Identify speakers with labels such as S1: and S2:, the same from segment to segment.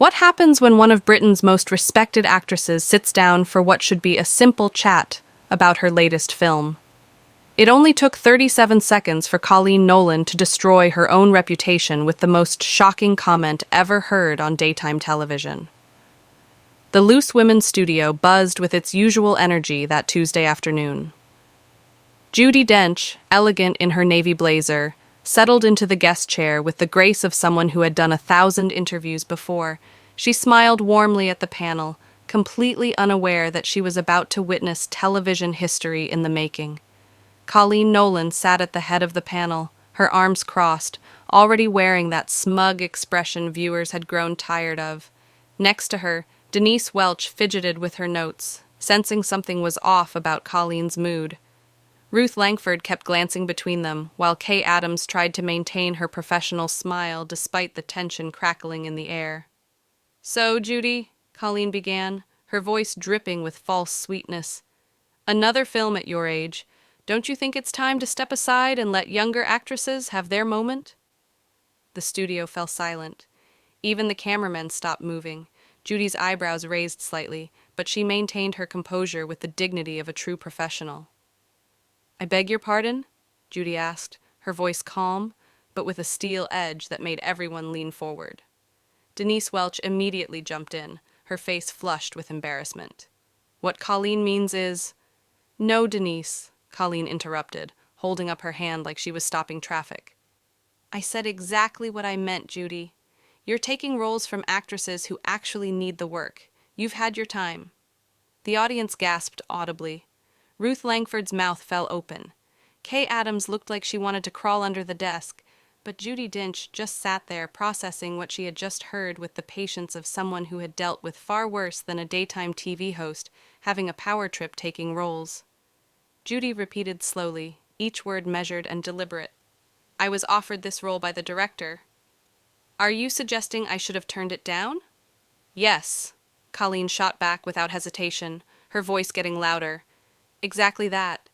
S1: What happens when one of Britain's most respected actresses sits down for what should be a simple chat about her latest film? It only took 37 seconds for Coleen Nolan to destroy her own reputation with the most shocking comment ever heard on daytime television. The Loose Women's studio buzzed with its usual energy that Tuesday afternoon. Judi Dench, elegant in her navy blazer, settled into the guest chair with the grace of someone who had done 1,000 interviews before. She smiled warmly at the panel, completely unaware that she was about to witness television history in the making. Coleen Nolan sat at the head of the panel, her arms crossed, already wearing that smug expression viewers had grown tired of. Next to her, Denise Welch fidgeted with her notes, sensing something was off about Colleen's mood. Ruth Langford kept glancing between them, while Kay Adams tried to maintain her professional smile despite the tension crackling in the air. "So, Judi," Colleen began, her voice dripping with false sweetness, "another film at your age. Don't you think it's time to step aside and let younger actresses have their moment?" The studio fell silent. Even the cameramen stopped moving. Judy's eyebrows raised slightly, but she maintained her composure with the dignity of a true professional. "I beg your pardon?" Judi asked, her voice calm, but with a steel edge that made everyone lean forward. Denise Welch immediately jumped in, her face flushed with embarrassment. "What Colleen means is—" "No, Denise," Colleen interrupted, holding up her hand like she was stopping traffic. "I said exactly what I meant, Judi. You're taking roles from actresses who actually need the work. You've had your time." The audience gasped audibly. Ruth Langford's mouth fell open. Kay Adams looked like she wanted to crawl under the desk, but Judi Dench just sat there processing what she had just heard with the patience of someone who had dealt with far worse than a daytime TV host having a power trip taking roles. Judi repeated slowly, each word measured and deliberate. "I was offered this role by the director." "Are you suggesting I should have turned it down?" "Yes," Colleen shot back without hesitation, her voice getting louder. "Exactly that.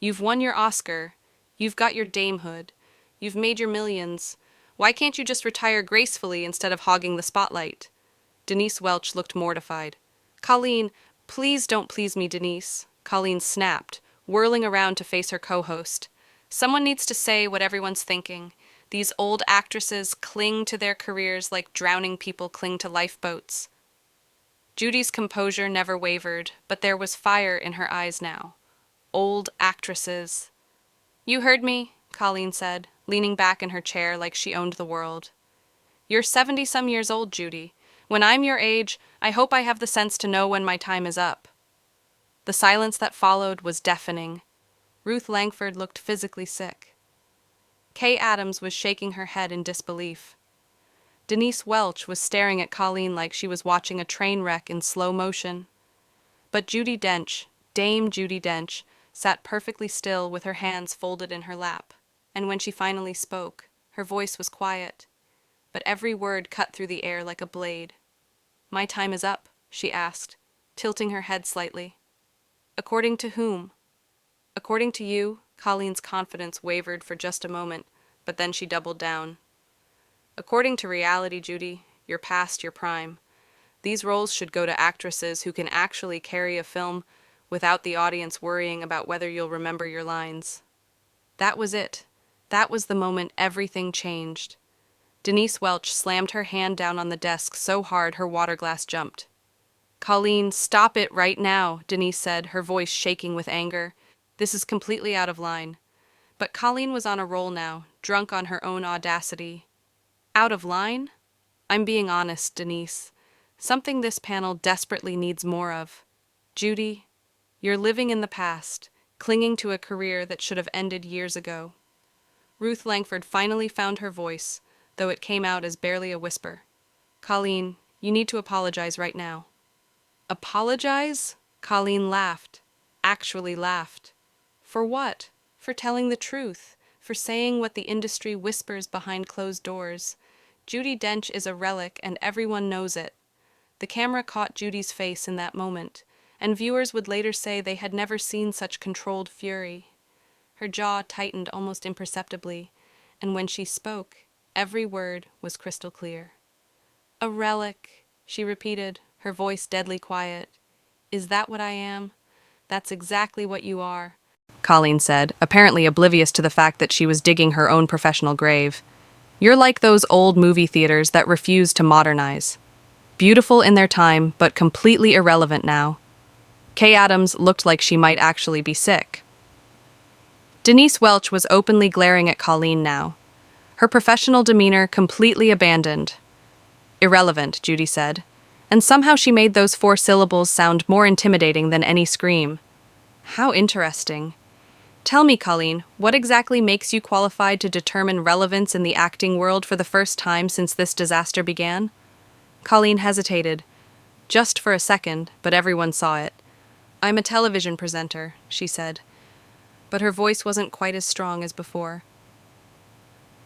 S1: You've won your Oscar. You've got your damehood. You've made your millions. Why can't you just retire gracefully instead of hogging the spotlight?" Denise Welch looked mortified. "Colleen, please don't please me, Denise," Colleen snapped, whirling around to face her co-host. "Someone needs to say what everyone's thinking. These old actresses cling to their careers like drowning people cling to lifeboats." Judy's composure never wavered, but there was fire in her eyes now. Old actresses. "You heard me," Colleen said, leaning back in her chair like she owned the world. "You're 70-some years old, Judi. When I'm your age, I hope I have the sense to know when my time is up." The silence that followed was deafening. Ruth Langford looked physically sick. Kay Adams was shaking her head in disbelief. Denise Welch was staring at Colleen like she was watching a train wreck in slow motion. But Judi Dench, Dame Judi Dench, sat perfectly still with her hands folded in her lap, and when she finally spoke, her voice was quiet, but every word cut through the air like a blade. "My time is up," she asked, tilting her head slightly. "According to whom?" "According to you," Colleen's confidence wavered for just a moment, but then she doubled down. "According to reality, Judi, you're past your prime. These roles should go to actresses who can actually carry a film without the audience worrying about whether you'll remember your lines." That was it. That was the moment everything changed. Denise Welch slammed her hand down on the desk so hard her water glass jumped. "Colleen, stop it right now," Denise said, her voice shaking with anger. "This is completely out of line." But Colleen was on a roll now, drunk on her own audacity. "Out of line? I'm being honest, Denise. Something this panel desperately needs more of. Judi, you're living in the past, clinging to a career that should have ended years ago." Ruth Langford finally found her voice, though it came out as barely a whisper. "Colleen, you need to apologize right now." "Apologize?" Colleen laughed. Actually laughed. "For what? For telling the truth, for saying what the industry whispers behind closed doors. Judi Dench is a relic and everyone knows it." The camera caught Judy's face in that moment, and viewers would later say they had never seen such controlled fury. Her jaw tightened almost imperceptibly, and when she spoke, every word was crystal clear. "A relic. she repeated, her voice deadly quiet. Is that what I am? That's exactly what you are, Colleen said, apparently oblivious to the fact that she was digging her own professional grave. You're like those old movie theaters that refuse to modernize. Beautiful in their time, but completely irrelevant now. Kay Adams looked like she might actually be sick. Denise Welch was openly glaring at Colleen now, her professional demeanor completely abandoned. Irrelevant, Judi said, and somehow she made those 4 syllables sound more intimidating than any scream. How interesting. Tell me, Colleen, what exactly makes you qualified to determine relevance in the acting world for the first time since this disaster began? Colleen hesitated, just for a second, but everyone saw it. I'm a television presenter, she said, but her voice wasn't quite as strong as before.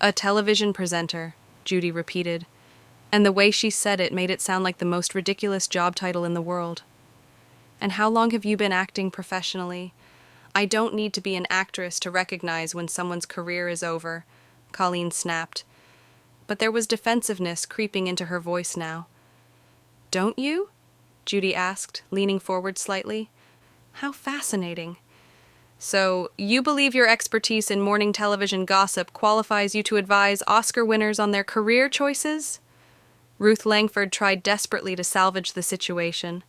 S1: A television presenter, Judi repeated, and the way she said it made it sound like the most ridiculous job title in the world. And how long have you been acting professionally? I don't need to be an actress to recognize when someone's career is over, Colleen snapped. But there was defensiveness creeping into her voice now. Don't you? Judi asked, leaning forward slightly. How fascinating. So, you believe your expertise in morning television gossip qualifies you to advise Oscar winners on their career choices? Ruth Langford tried desperately to salvage the situation.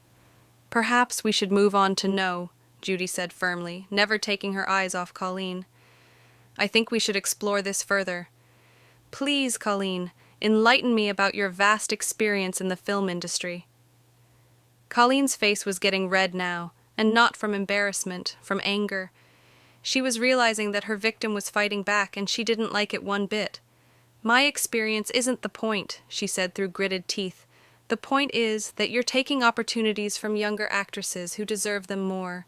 S1: Perhaps we should move on to no, Judi said firmly, never taking her eyes off Colleen. I think we should explore this further. Please, Colleen, enlighten me about your vast experience in the film industry. Colleen's face was getting red now, and not from embarrassment, from anger. She was realizing that her victim was fighting back, and she didn't like it one bit. My experience isn't the point, she said through gritted teeth. The point is that you're taking opportunities from younger actresses who deserve them more.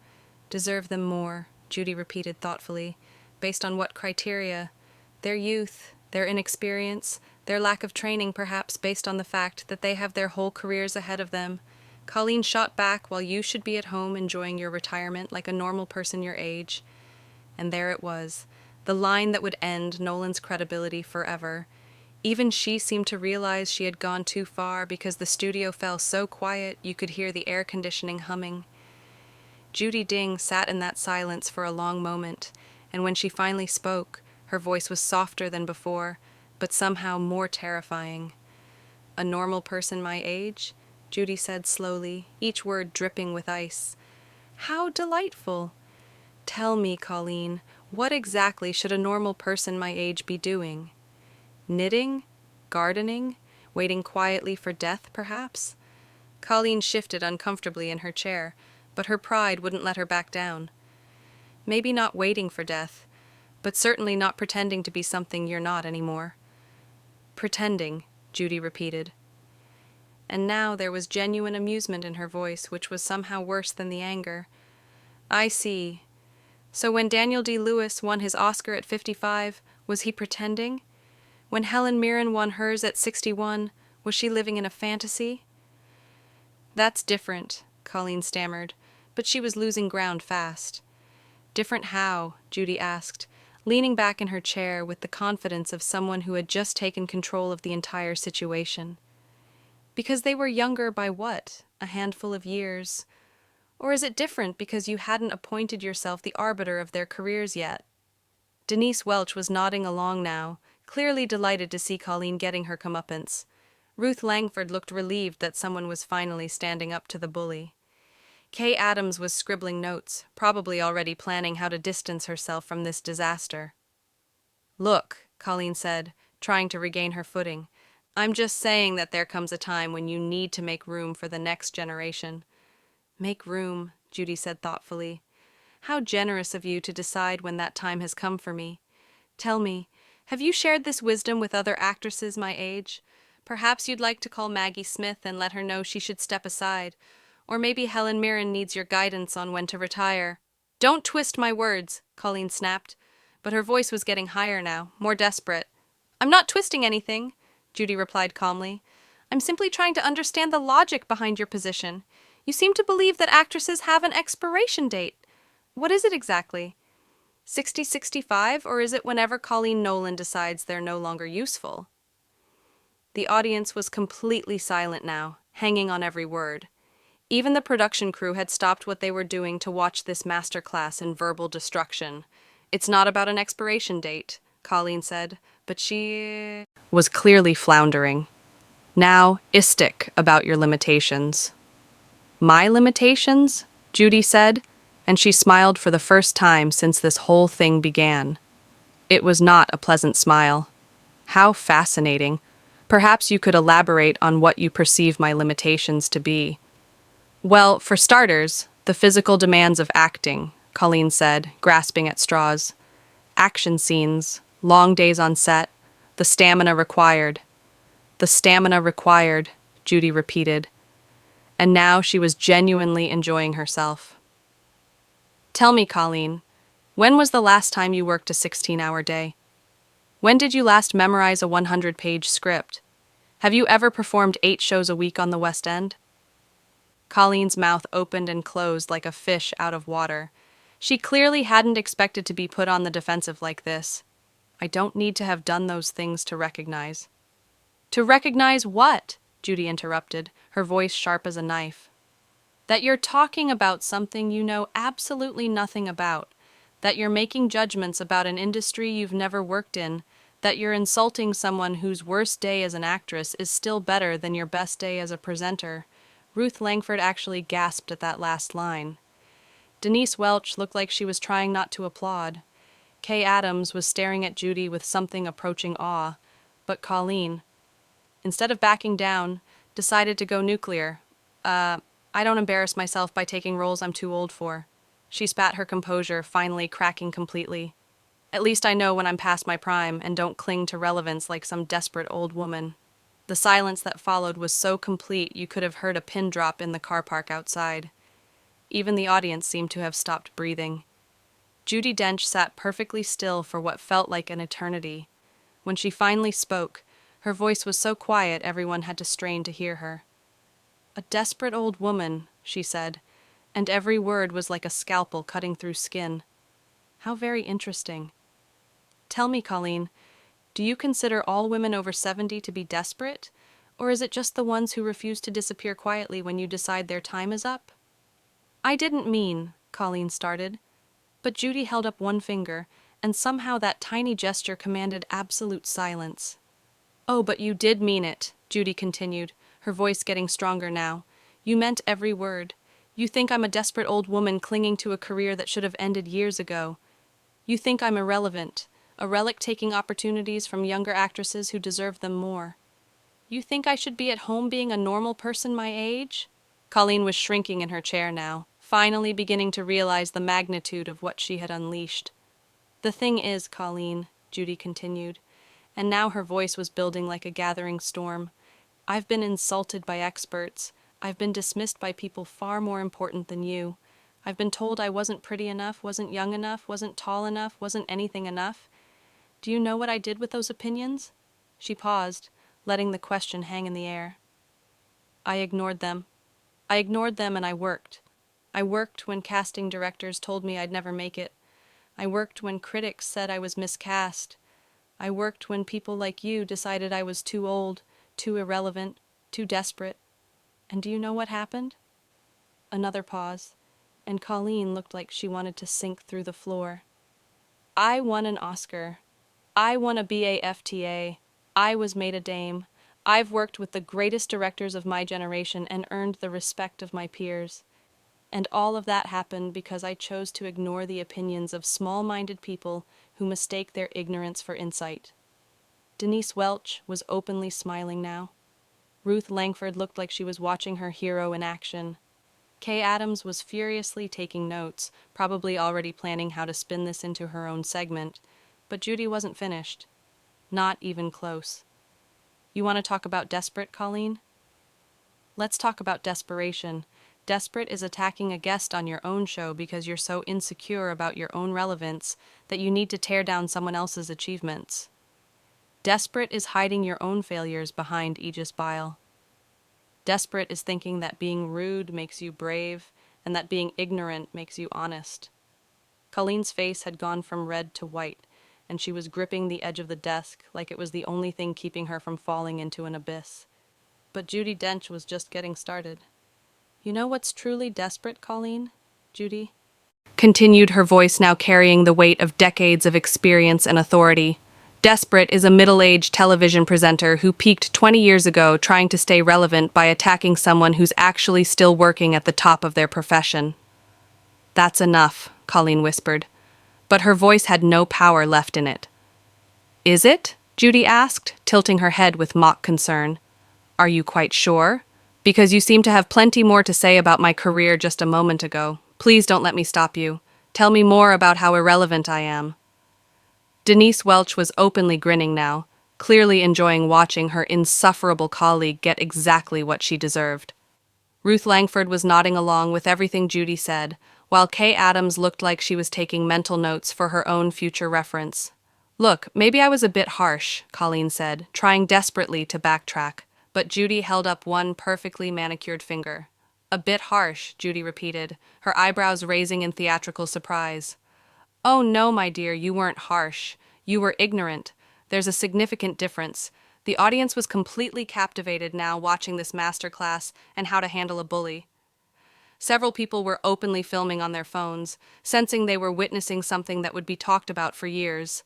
S1: Deserve them more, Judi repeated thoughtfully. Based on what criteria? Their youth, their inexperience, their lack of training perhaps based on the fact that they have their whole careers ahead of them. Colleen shot back while you should be at home enjoying your retirement like a normal person your age. And there it was, the line that would end Nolan's credibility forever. Even she seemed to realize she had gone too far because the studio fell so quiet you could hear the air conditioning humming. Judi Ding sat in that silence for a long moment, and when she finally spoke, her voice was softer than before, but somehow more terrifying. A normal person my age? Judi said slowly, each word dripping with ice. How delightful! Tell me, Colleen, what exactly should a normal person my age be doing? Knitting? Gardening? Waiting quietly for death, perhaps? Colleen shifted uncomfortably in her chair, but her pride wouldn't let her back down. Maybe not waiting for death, but certainly not pretending to be something you're not anymore. Pretending, Judi repeated. And now there was genuine amusement in her voice, which was somehow worse than the anger. I see. So when Daniel D. Lewis won his Oscar at 55, was he pretending? When Helen Mirren won hers at 61, was she living in a fantasy? That's different, Colleen stammered, but she was losing ground fast. Different how? Judi asked, leaning back in her chair with the confidence of someone who had just taken control of the entire situation. Because they were younger by what? A handful of years? Or is it different because you hadn't appointed yourself the arbiter of their careers yet? Denise Welch was nodding along now, clearly delighted to see Colleen getting her comeuppance. Ruth Langford looked relieved that someone was finally standing up to the bully. Kay Adams was scribbling notes, probably already planning how to distance herself from this disaster. Look, Colleen said, trying to regain her footing. I'm just saying that there comes a time when you need to make room for the next generation. Make room, Judi said thoughtfully. How generous of you to decide when that time has come for me. Tell me, have you shared this wisdom with other actresses my age? Perhaps you'd like to call Maggie Smith and let her know she should step aside. Or maybe Helen Mirren needs your guidance on when to retire. Don't twist my words, Colleen snapped. But her voice was getting higher now, more desperate. I'm not twisting anything, Judi replied calmly. I'm simply trying to understand the logic behind your position. You seem to believe that actresses have an expiration date. What is it exactly? 60-65, or is it whenever Coleen Nolan decides they're no longer useful? The audience was completely silent now, hanging on every word. Even the production crew had stopped what they were doing to watch this masterclass in verbal destruction. "It's not about an expiration date," Colleen said, but she was clearly floundering. "Now, istic about your limitations." "My limitations?" Judi said, and she smiled for the first time since this whole thing began. It was not a pleasant smile. "How fascinating. Perhaps you could elaborate on what you perceive my limitations to be." "Well, for starters, the physical demands of acting," Colleen said, grasping at straws. "Action scenes, long days on set, the stamina required." "The stamina required," Judi repeated, and now she was genuinely enjoying herself. "Tell me, Colleen, when was the last time you worked a 16-hour day? When did you last memorize a 100-page script? Have you ever performed 8 shows a week on the West End?" Colleen's mouth opened and closed like a fish out of water. She clearly hadn't expected to be put on the defensive like this. "I don't need to have done those things to recognize." "To recognize what?" Judi interrupted, her voice sharp as a knife. "That you're talking about something you know absolutely nothing about, that you're making judgments about an industry you've never worked in, that you're insulting someone whose worst day as an actress is still better than your best day as a presenter." Ruth Langford actually gasped at that last line. Denise Welch looked like she was trying not to applaud. Kay Adams was staring at Judi with something approaching awe, but Colleen, instead of backing down, decided to go nuclear. I don't embarrass myself by taking roles I'm too old for." She spat her composure, finally cracking completely. "At least I know when I'm past my prime and don't cling to relevance like some desperate old woman." The silence that followed was so complete you could have heard a pin drop in the car park outside. Even the audience seemed to have stopped breathing. Judi Dench sat perfectly still for what felt like an eternity. When she finally spoke, her voice was so quiet everyone had to strain to hear her. "A desperate old woman," she said, and every word was like a scalpel cutting through skin. "How very interesting. Tell me, Colleen, do you consider all women over 70 to be desperate? Or is it just the ones who refuse to disappear quietly when you decide their time is up?" "I didn't mean," Colleen started, but Judi held up one finger, and somehow that tiny gesture commanded absolute silence. "Oh, but you did mean it," Judi continued, her voice getting stronger now. "You meant every word. You think I'm a desperate old woman clinging to a career that should have ended years ago. You think I'm irrelevant, a relic taking opportunities from younger actresses who deserve them more. You think I should be at home being a normal person my age?" Colleen was shrinking in her chair now, finally beginning to realize the magnitude of what she had unleashed. "The thing is, Colleen," Judi continued, and now her voice was building like a gathering storm, "I've been insulted by experts. I've been dismissed by people far more important than you. I've been told I wasn't pretty enough, wasn't young enough, wasn't tall enough, wasn't anything enough. Do you know what I did with those opinions?" She paused, letting the question hang in the air. "I ignored them. I ignored them and I worked. I worked when casting directors told me I'd never make it. I worked when critics said I was miscast. I worked when people like you decided I was too old, too irrelevant, too desperate. And do you know what happened?" Another pause, and Colleen looked like she wanted to sink through the floor. "I won an Oscar. I won a BAFTA. I was made a dame. I've worked with the greatest directors of my generation and earned the respect of my peers. And all of that happened because I chose to ignore the opinions of small-minded people who mistake their ignorance for insight." Denise Welch was openly smiling now. Ruth Langford looked like she was watching her hero in action. Kay Adams was furiously taking notes, probably already planning how to spin this into her own segment, but Judi wasn't finished. Not even close. "You want to talk about desperate, Colleen?" "Let's talk about desperation. Desperate is attacking a guest on your own show because you're so insecure about your own relevance that you need to tear down someone else's achievements. Desperate is hiding your own failures behind Aegis Bile. Desperate is thinking that being rude makes you brave and that being ignorant makes you honest." Colleen's face had gone from red to white, and she was gripping the edge of the desk like it was the only thing keeping her from falling into an abyss. but Judi Dench was just getting started. You know what's truly desperate, Colleen? Judi continued, her voice now carrying the weight of decades of experience and authority. Desperate is a middle-aged television presenter who peaked 20 years ago trying to stay relevant by attacking someone who's actually still working at the top of their profession. That's enough, Colleen whispered, but her voice had no power left in it. Is it? Judi asked, tilting her head with mock concern. Are you quite sure? Because you seem to have plenty more to say about my career just a moment ago. Please don't let me stop you. Tell me more about how irrelevant I am. Denise Welch was openly grinning now, clearly enjoying watching her insufferable colleague get exactly what she deserved. Ruth Langford was nodding along with everything Judi said, while Kay Adams looked like she was taking mental notes for her own future reference. Look, maybe I was a bit harsh, Colleen said, trying desperately to backtrack, but Judi held up one perfectly manicured finger. A bit harsh, Judi repeated, her eyebrows raising in theatrical surprise. Oh no, my dear, you weren't harsh. You were ignorant. There's a significant difference. The audience was completely captivated now watching this masterclass and how to handle a bully. Several people were openly filming on their phones, sensing they were witnessing something that would be talked about for years.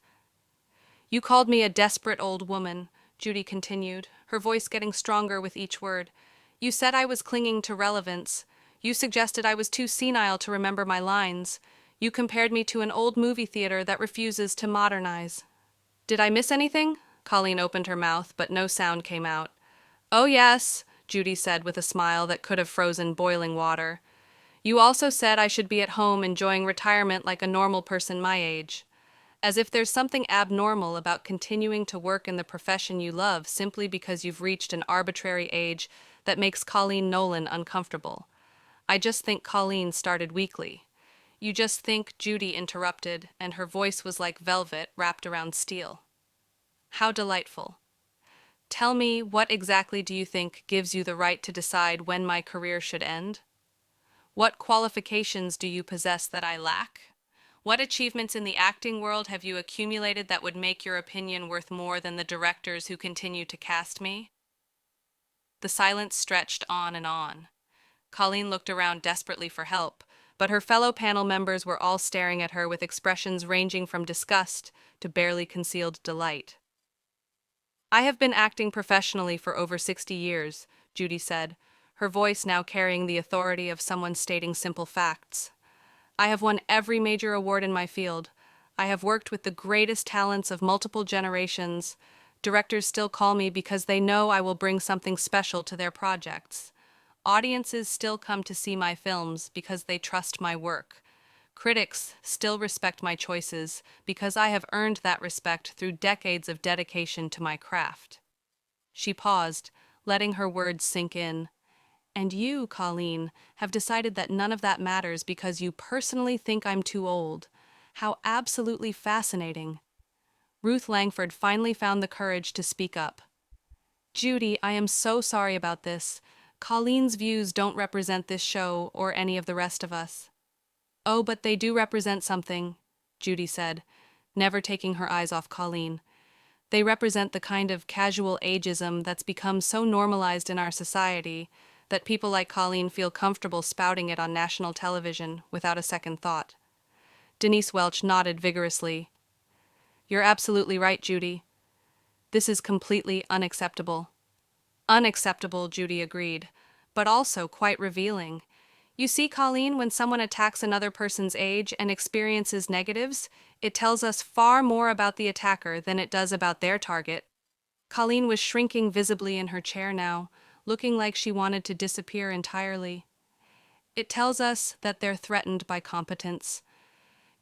S1: You called me a desperate old woman, Judi continued, her voice getting stronger with each word. You said I was clinging to relevance. You suggested I was too senile to remember my lines. You compared me to an old movie theater that refuses to modernize. Did I miss anything? Colleen opened her mouth, but no sound came out. Oh yes, Judi said with a smile that could have frozen boiling water. You also said I should be at home enjoying retirement like a normal person my age. As if there's something abnormal about continuing to work in the profession you love simply because you've reached an arbitrary age that makes Coleen Nolan uncomfortable. I just think Colleen started weakly. You just think, Judi interrupted, and her voice was like velvet wrapped around steel. How delightful. Tell me, what exactly do you think gives you the right to decide when my career should end? What qualifications do you possess that I lack? What achievements in the acting world have you accumulated that would make your opinion worth more than the directors who continue to cast me? The silence stretched on and on. Colleen looked around desperately for help, but her fellow panel members were all staring at her with expressions ranging from disgust to barely concealed delight. I have been acting professionally for over 60 years, Judi said, her voice now carrying the authority of someone stating simple facts. I have won every major award in my field. I have worked with the greatest talents of multiple generations. Directors still call me because they know I will bring something special to their projects. Audiences still come to see my films because they trust my work. Critics still respect my choices because I have earned that respect through decades of dedication to my craft. She paused, letting her words sink in. And you, Colleen, have decided that none of that matters because you personally think I'm too old. How absolutely fascinating. Ruth Langford finally found the courage to speak up. Judi, I am so sorry about this. Colleen's views don't represent this show or any of the rest of us. Oh, but they do represent something, Judi said, never taking her eyes off Colleen. They represent the kind of casual ageism that's become so normalized in our society that people like Colleen feel comfortable spouting it on national television without a second thought. Denise Welch nodded vigorously. You're absolutely right, Judi. This is completely unacceptable. Unacceptable, Judi agreed, but also quite revealing. You see, Colleen, when someone attacks another person's age and experiences negatives, it tells us far more about the attacker than it does about their target. Colleen was shrinking visibly in her chair now, looking like she wanted to disappear entirely. It tells us that they're threatened by competence.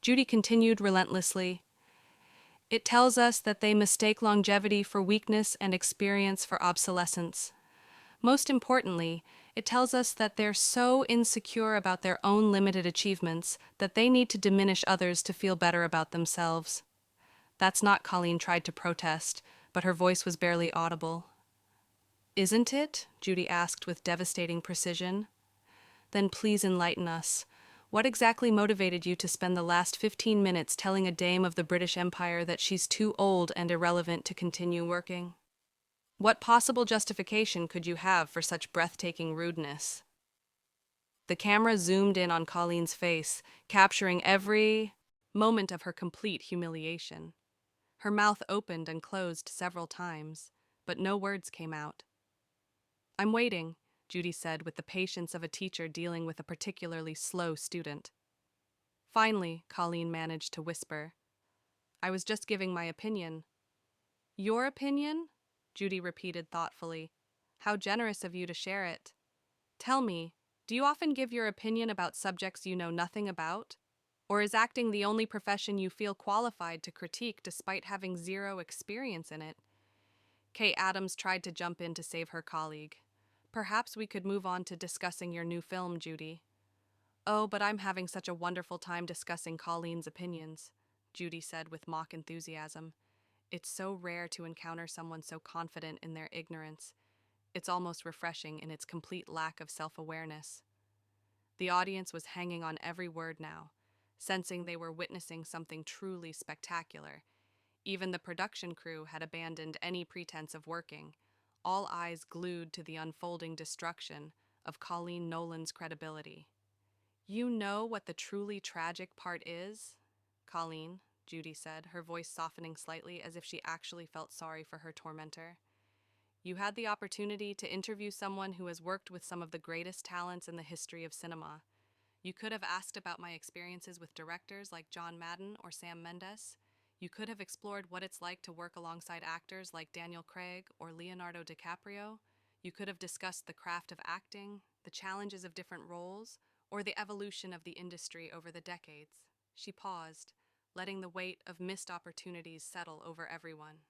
S1: Judi continued relentlessly. It tells us that they mistake longevity for weakness and experience for obsolescence. Most importantly, it tells us that they're so insecure about their own limited achievements that they need to diminish others to feel better about themselves. That's not, Colleen tried to protest, but her voice was barely audible. Isn't it? Judi asked with devastating precision. Then please enlighten us. What exactly motivated you to spend the last 15 minutes telling a dame of the British Empire that she's too old and irrelevant to continue working? What possible justification could you have for such breathtaking rudeness? The camera zoomed in on Colleen's face, capturing every moment of her complete humiliation. Her mouth opened and closed several times, but no words came out. "I'm waiting," Judi said with the patience of a teacher dealing with a particularly slow student. Finally, Colleen managed to whisper, "I was just giving my opinion." "Your opinion?" Judi repeated thoughtfully. "How generous of you to share it. Tell me, do you often give your opinion about subjects you know nothing about? Or is acting the only profession you feel qualified to critique despite having zero experience in it?" Kay Adams tried to jump in to save her colleague. "Perhaps we could move on to discussing your new film, Judi." "Oh, but I'm having such a wonderful time discussing Colleen's opinions," Judi said with mock enthusiasm. "It's so rare to encounter someone so confident in their ignorance. It's almost refreshing in its complete lack of self-awareness." The audience was hanging on every word now, sensing they were witnessing something truly spectacular. Even the production crew had abandoned any pretense of working, all eyes glued to the unfolding destruction of Coleen Nolan's credibility. "You know what the truly tragic part is, Colleen," Judi said, her voice softening slightly as if she actually felt sorry for her tormentor. "You had the opportunity to interview someone who has worked with some of the greatest talents in the history of cinema. You could have asked about my experiences with directors like John Madden or Sam Mendes. You could have explored what it's like to work alongside actors like Daniel Craig or Leonardo DiCaprio. You could have discussed the craft of acting, the challenges of different roles, or the evolution of the industry over the decades." She paused, letting the weight of missed opportunities settle over everyone.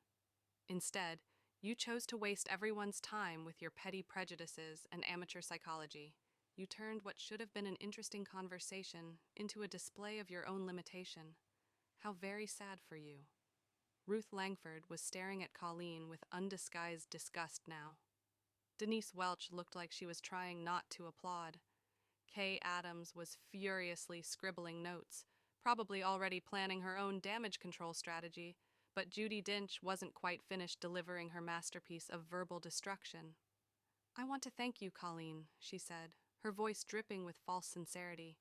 S1: "Instead, you chose to waste everyone's time with your petty prejudices and amateur psychology. You turned what should have been an interesting conversation into a display of your own limitation. How very sad for you." Ruth Langford was staring at Colleen with undisguised disgust now. Denise Welch looked like she was trying not to applaud. Kay Adams was furiously scribbling notes, probably already planning her own damage control strategy, but Judi Dench wasn't quite finished delivering her masterpiece of verbal destruction. "I want to thank you, Colleen," she said, her voice dripping with false sincerity.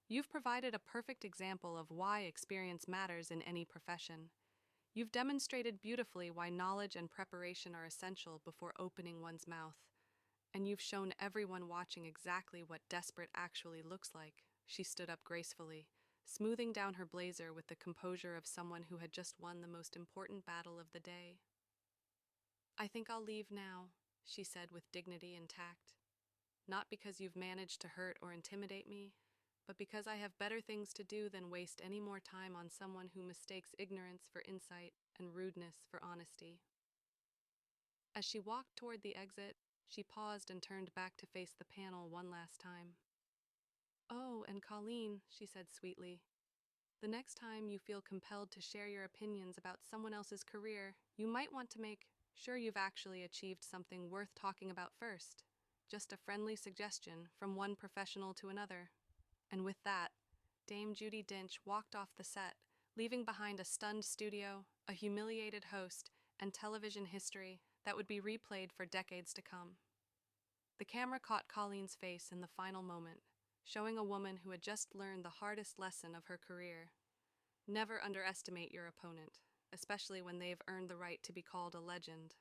S1: "You've provided a perfect example of why experience matters in any profession. You've demonstrated beautifully why knowledge and preparation are essential before opening one's mouth. And you've shown everyone watching exactly what desperate actually looks like." She stood up gracefully, smoothing down her blazer with the composure of someone who had just won the most important battle of the day. "I think I'll leave now," she said with dignity and tact. "Not because you've managed to hurt or intimidate me, but because I have better things to do than waste any more time on someone who mistakes ignorance for insight and rudeness for honesty." As she walked toward the exit, she paused and turned back to face the panel one last time. "Oh, and Colleen," she said sweetly, "the next time you feel compelled to share your opinions about someone else's career, you might want to make sure you've actually achieved something worth talking about first. Just a friendly suggestion from one professional to another." And with that, Dame Judi Dench walked off the set, leaving behind a stunned studio, a humiliated host, and television history that would be replayed for decades to come. The camera caught Colleen's face in the final moment, showing a woman who had just learned the hardest lesson of her career. Never underestimate your opponent, especially when they've earned the right to be called a legend.